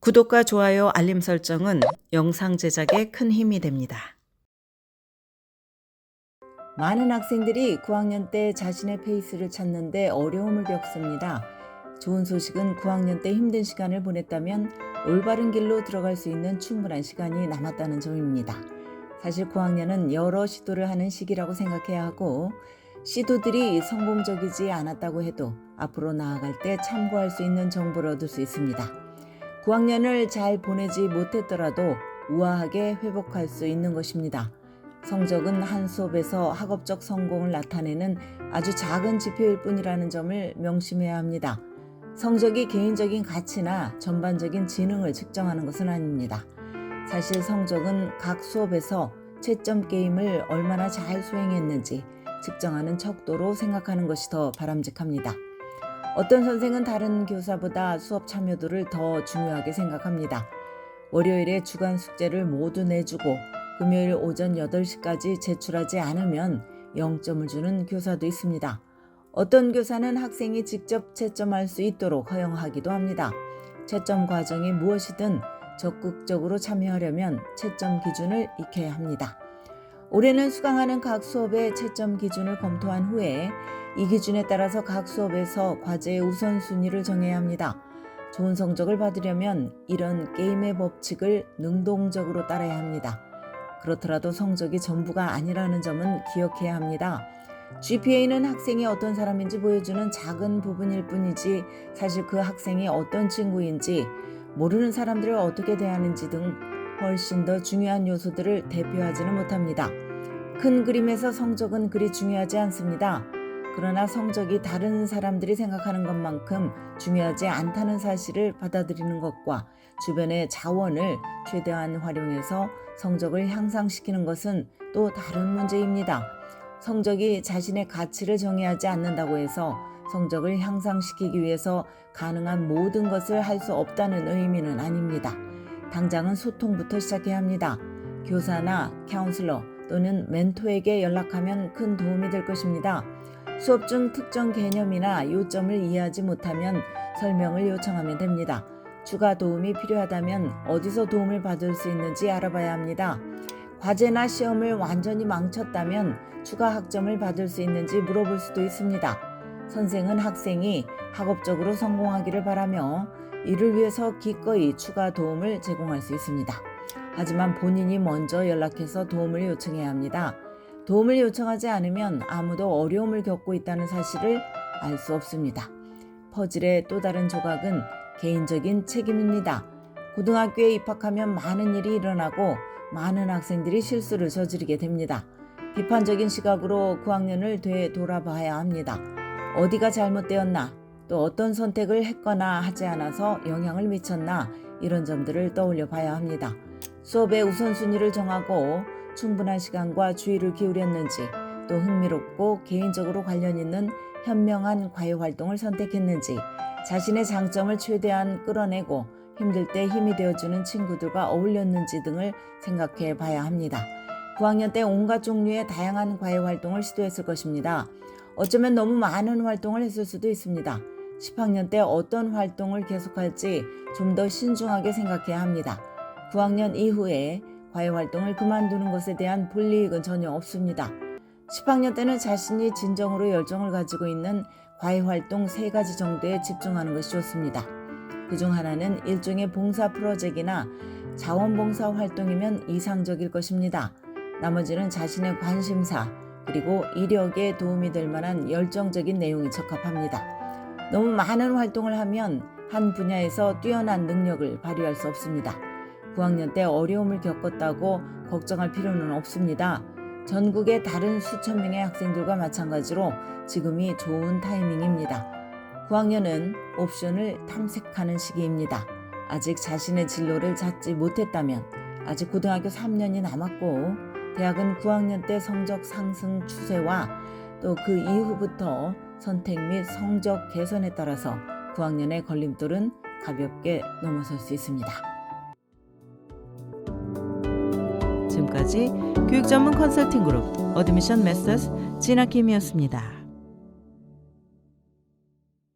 구독과 좋아요, 알림 설정은 영상 제작에 큰 힘이 됩니다. 많은 학생들이 9학년 때 자신의 페이스를 찾는데 어려움을 겪습니다. 좋은 소식은 9학년 때 힘든 시간을 보냈다면 올바른 길로 들어갈 수 있는 충분한 시간이 남았다는 점입니다. 사실 9학년은 여러 시도를 하는 시기라고 생각해야 하고, 시도들이 성공적이지 않았다고 해도 앞으로 나아갈 때 참고할 수 있는 정보를 얻을 수 있습니다. 9학년을 잘 보내지 못했더라도 우아하게 회복할 수 있는 것입니다. 성적은 한 수업에서 학업적 성공을 나타내는 아주 작은 지표일 뿐이라는 점을 명심해야 합니다. 성적이 개인적인 가치나 전반적인 지능을 측정하는 것은 아닙니다. 사실 성적은 각 수업에서 채점 게임을 얼마나 잘 수행했는지 측정하는 척도로 생각하는 것이 더 바람직합니다. 어떤 선생은 다른 교사보다 수업 참여도를 더 중요하게 생각합니다. 월요일에 주간 숙제를 모두 내주고 금요일 오전 8시까지 제출하지 않으면 0점을 주는 교사도 있습니다. 어떤 교사는 학생이 직접 채점할 수 있도록 허용하기도 합니다. 채점 과정이 무엇이든 적극적으로 참여하려면 채점 기준을 익혀야 합니다. 올해는 수강하는 각 수업의 채점 기준을 검토한 후에 이 기준에 따라서 각 수업에서 과제의 우선순위를 정해야 합니다. 좋은 성적을 받으려면 이런 게임의 법칙을 능동적으로 따라야 합니다. 그렇더라도 성적이 전부가 아니라는 점은 기억해야 합니다. GPA는 학생이 어떤 사람인지 보여주는 작은 부분일 뿐이지 사실 그 학생이 어떤 친구인지, 모르는 사람들을 어떻게 대하는지 등 훨씬 더 중요한 요소들을 대표하지는 못합니다. 큰 그림에서 성적은 그리 중요하지 않습니다. 그러나 성적이 다른 사람들이 생각하는 것만큼 중요하지 않다는 사실을 받아들이는 것과 주변의 자원을 최대한 활용해서 성적을 향상시키는 것은 또 다른 문제입니다. 성적이 자신의 가치를 정의하지 않는다고 해서 성적을 향상시키기 위해서 가능한 모든 것을 할 수 없다는 의미는 아닙니다. 당장은 소통부터 시작해야 합니다. 교사나 카운슬러 또는 멘토에게 연락하면 큰 도움이 될 것입니다. 수업 중 특정 개념이나 요점을 이해하지 못하면 설명을 요청하면 됩니다. 추가 도움이 필요하다면 어디서 도움을 받을 수 있는지 알아봐야 합니다. 과제나 시험을 완전히 망쳤다면 추가 학점을 받을 수 있는지 물어볼 수도 있습니다. 선생은 학생이 학업적으로 성공하기를 바라며 이를 위해서 기꺼이 추가 도움을 제공할 수 있습니다. 하지만 본인이 먼저 연락해서 도움을 요청해야 합니다. 도움을 요청하지 않으면 아무도 어려움을 겪고 있다는 사실을 알 수 없습니다. 퍼즐의 또 다른 조각은 개인적인 책임입니다. 고등학교에 입학하면 많은 일이 일어나고 많은 학생들이 실수를 저지르게 됩니다. 비판적인 시각으로 9학년을 되돌아봐야 합니다. 어디가 잘못되었나, 또 어떤 선택을 했거나 하지 않아서 영향을 미쳤나, 이런 점들을 떠올려 봐야 합니다. 수업의 우선순위를 정하고 충분한 시간과 주의를 기울였는지, 또 흥미롭고 개인적으로 관련 있는 현명한 과외활동을 선택했는지, 자신의 장점을 최대한 끌어내고 힘들 때 힘이 되어주는 친구들과 어울렸는지 등을 생각해 봐야 합니다. 9학년 때 온갖 종류의 다양한 과외활동을 시도했을 것입니다. 어쩌면 너무 많은 활동을 했을 수도 있습니다. 10학년 때 어떤 활동을 계속할지 좀 더 신중하게 생각해야 합니다. 9학년 이후에 과외활동을 그만두는 것에 대한 불이익은 전혀 없습니다. 10학년 때는 자신이 진정으로 열정을 가지고 있는 과외활동 3가지 정도에 집중하는 것이 좋습니다. 그중 하나는 일종의 봉사 프로젝트나 자원봉사 활동이면 이상적일 것입니다. 나머지는 자신의 관심사 그리고 이력에 도움이 될 만한 열정적인 내용이 적합합니다. 너무 많은 활동을 하면 한 분야에서 뛰어난 능력을 발휘할 수 없습니다. 9학년 때 어려움을 겪었다고 걱정할 필요는 없습니다. 전국의 다른 수천 명의 학생들과 마찬가지로 지금이 좋은 타이밍입니다. 9학년은 옵션을 탐색하는 시기입니다. 아직 자신의 진로를 찾지 못했다면 아직 고등학교 3년이 남았고, 대학은 9학년 때 성적 상승 추세와 또 그 이후부터 선택 및 성적 개선에 따라서 9학년의 걸림돌은 가볍게 넘어설 수 있습니다. 지금까지 교육 전문 컨설팅 그룹 어드미션 메서스 진아킴이었습니다.